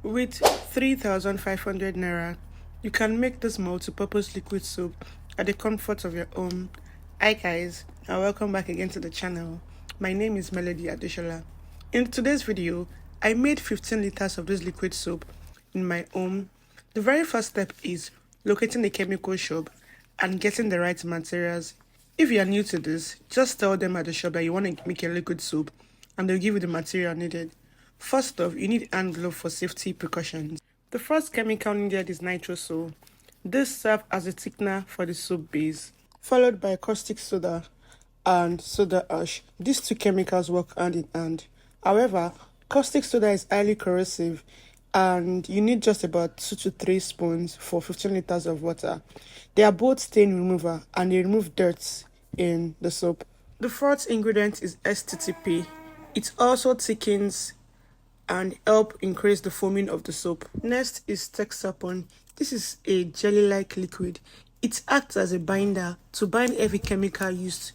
With 3,500 naira, you can make this multi-purpose liquid soap at the comfort of your home. Hi guys, and welcome back again to the channel. My name is Melody Adeshola. In today's video, I made 15 liters of this liquid soap in my home. The very first step is locating a chemical shop and getting the right materials. If you are new to this, just tell them at the shop that you want to make a liquid soap and they'll give you the material needed. First off, you need hand glove for safety precautions. The first chemical needed is Nitrosol. This serves as a thickener for the soap base, followed by caustic soda and soda ash. These two chemicals work hand in hand. However, caustic soda is highly corrosive and you need just about 2 to 3 spoons for 15 liters of water. They are both stain remover and they remove dirt in the soap. The fourth ingredient is Stpp. It also thickens and help increase the foaming of the soap. Next is Texapon. This is a jelly-like liquid. It acts as a binder to bind every chemical used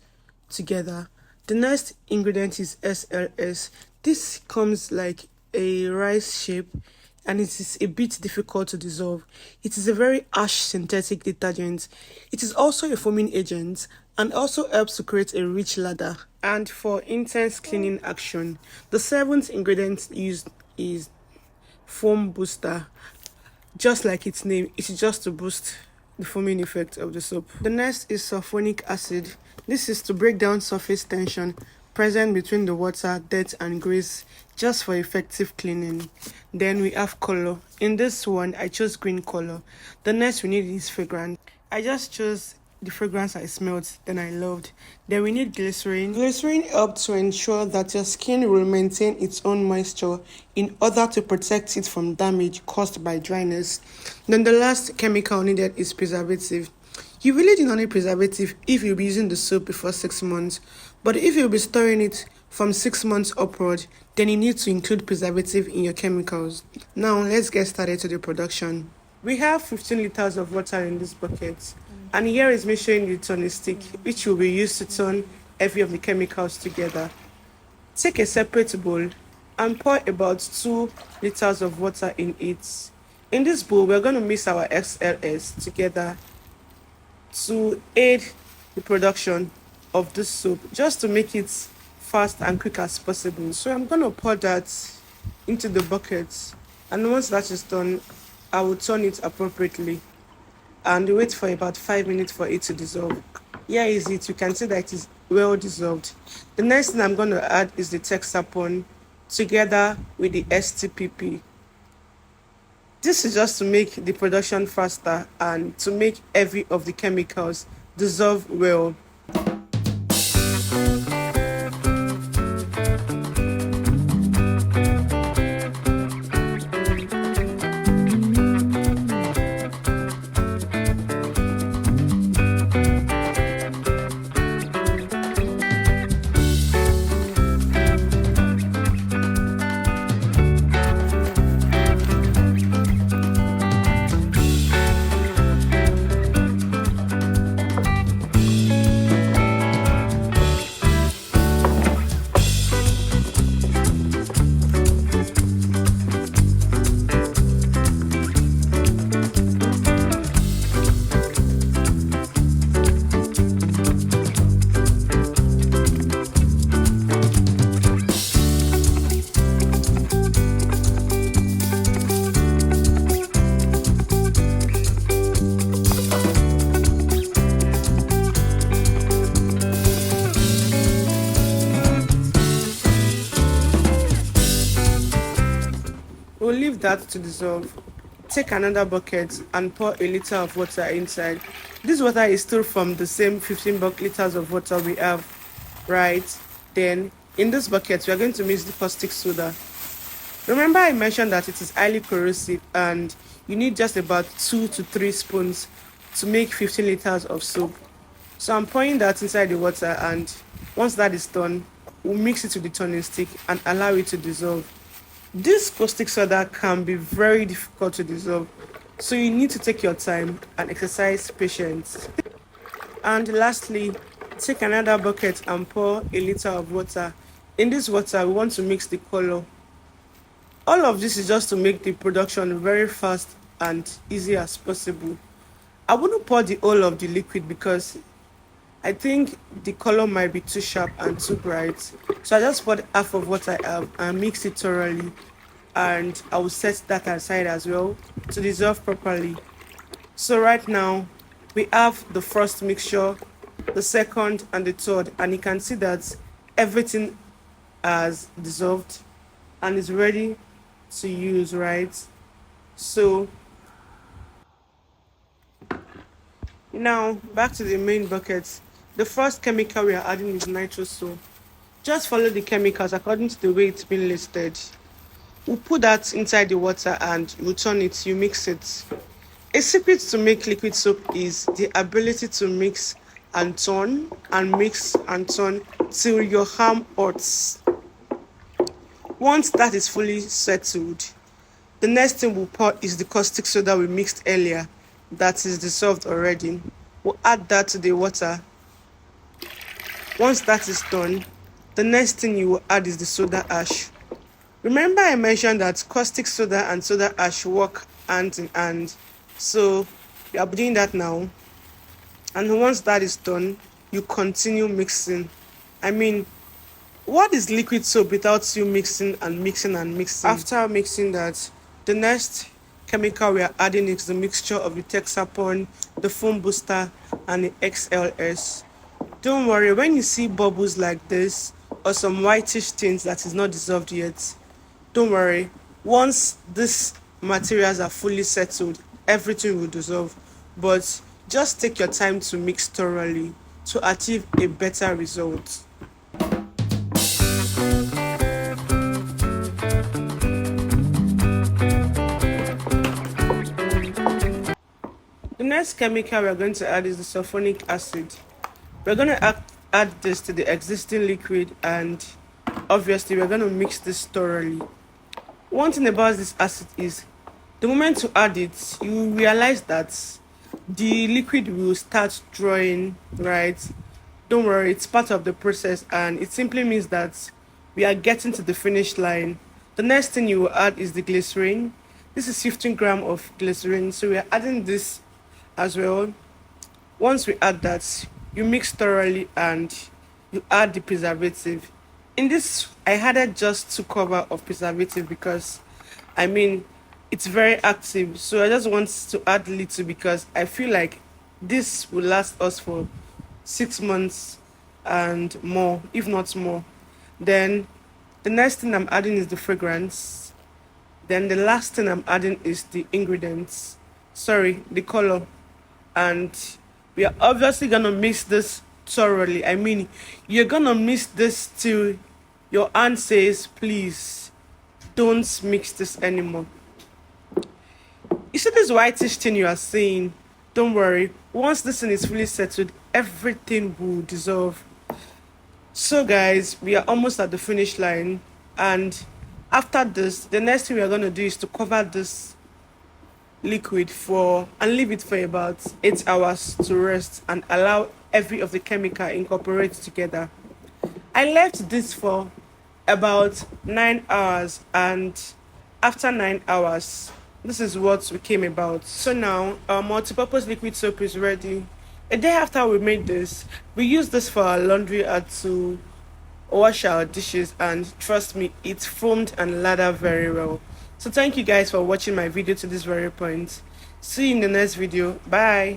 together. The next ingredient is SLS. This comes like a rice shape and it is a bit difficult to dissolve. It is a very harsh synthetic detergent. It is also a foaming agent and also helps to create a rich lather. And for intense cleaning action, the seventh ingredient used is foam booster. Just like its name, it is just to boost the foaming effect of the soap. The next is sulphonic acid. This is to break down surface tension present between the water, dirt and grease, just for effective cleaning. Then we have color. In this one, I chose green color. The next we need is fragrance. I just chose the fragrance I smelled, then I loved. Then we need glycerine. Glycerine helps to ensure that your skin will maintain its own moisture in order to protect it from damage caused by dryness. Then the last chemical needed is preservative. You really do not need preservative if you'll be using the soap before 6 months, but if you'll be storing it from 6 months upward, then you need to include preservative in your chemicals. Now let's get started to the production. We have 15 liters of water in this bucket, and here is me showing the turning stick, which will be used to turn every of the chemicals together. Take a separate bowl and pour about 2 liters of water in it. In this bowl, we're going to mix our XLS together to aid the production of this soap, just to make it fast and quick as possible. So I'm going to pour that into the bucket, and once that is done, I will turn it appropriately and wait for about 5 minutes for it to dissolve. Here is it. You can see that it is well dissolved. The next thing I'm going to add is the Texapon together with the Stpp. This is just to make the production faster and to make every of the chemicals dissolve well. We'll leave that to dissolve. Take another bucket and pour a liter of water inside. This water is still from the same 15 liters of water we have, right? Then in this bucket, we are going to mix the caustic soda. Remember I mentioned that it is highly corrosive and you need just about 2 to 3 spoons to make 15 liters of soap. So I'm pouring that inside the water, and once that is done, we'll mix it with the turning stick and allow it to dissolve. This caustic soda can be very difficult to dissolve, so you need to take your time and exercise patience. And lastly, take another bucket and pour a liter of water. In this water, we want to mix the color All of this is just to make the production very fast and easy as possible. I wouldn't pour the whole of the liquid because I think the color might be too sharp and too bright. So I just poured half of what I have and mix it thoroughly, and I will set that aside as well to dissolve properly. So right now we have the first mixture, the second and the third, and you can see that everything has dissolved and is ready to use, right? So now back to the main bucket. The first chemical we are adding is Nitrosol. Just follow the chemicals according to the way it's been listed. We'll put that inside the water and you turn it, you mix it. A secret to make liquid soap is the ability to mix and turn and mix and turn till your arm hurts. Once that is fully settled, the next thing we'll pour is the caustic soda we mixed earlier that is dissolved already. We'll add that to the water. Once that is done, the next thing you will add is the soda ash. Remember I mentioned that caustic soda and soda ash work hand in hand. So we are doing that now. And once that is done, you continue mixing. I mean, what is liquid soap without you mixing and mixing and mixing? After mixing that, the next chemical we are adding is the mixture of the Texapon, the foam booster, and the XLS. Don't worry, when you see bubbles like this or some whitish things that is not dissolved yet, don't worry. Once these materials are fully settled, everything will dissolve. But just take your time to mix thoroughly to achieve a better result. The next chemical we're going to add is the sulphonic acid. We're going to add this to the existing liquid, and obviously we're going to mix this thoroughly. One thing about this acid is the moment you add it, you realize that the liquid will start drawing, right? Don't worry, it's part of the process, and it simply means that we are getting to the finish line. The next thing you will add is the glycerine. This is 15 grams of glycerine, so we are adding this as well. Once we add that, you mix thoroughly and you add the preservative. In this, I added just 2 covers of preservative because I mean it's very active, so I just want to add little because I feel like this will last us for 6 months and more, if not more. Then the next thing I'm adding is the fragrance. Then the last thing I'm adding is the ingredients, the color. And we are obviously gonna mix this thoroughly. I mean, you're gonna mix this till your hand says, please don't mix this anymore. You see this whitish thing you are seeing? Don't worry, once this thing is fully settled, everything will dissolve. So guys, we are almost at the finish line, and after this, the next thing we are going to do is to cover this liquid and leave it for about 8 hours to rest and allow every of the chemical incorporate together. I left this for about 9 hours, and after 9 hours, this is what we came about. So now our multi-purpose liquid soap is ready. A day after we made this, we used this for our laundry and to wash our dishes, and trust me, it foamed and lathered very well. So thank you guys for watching my video to this very point. See you in the next video. Bye.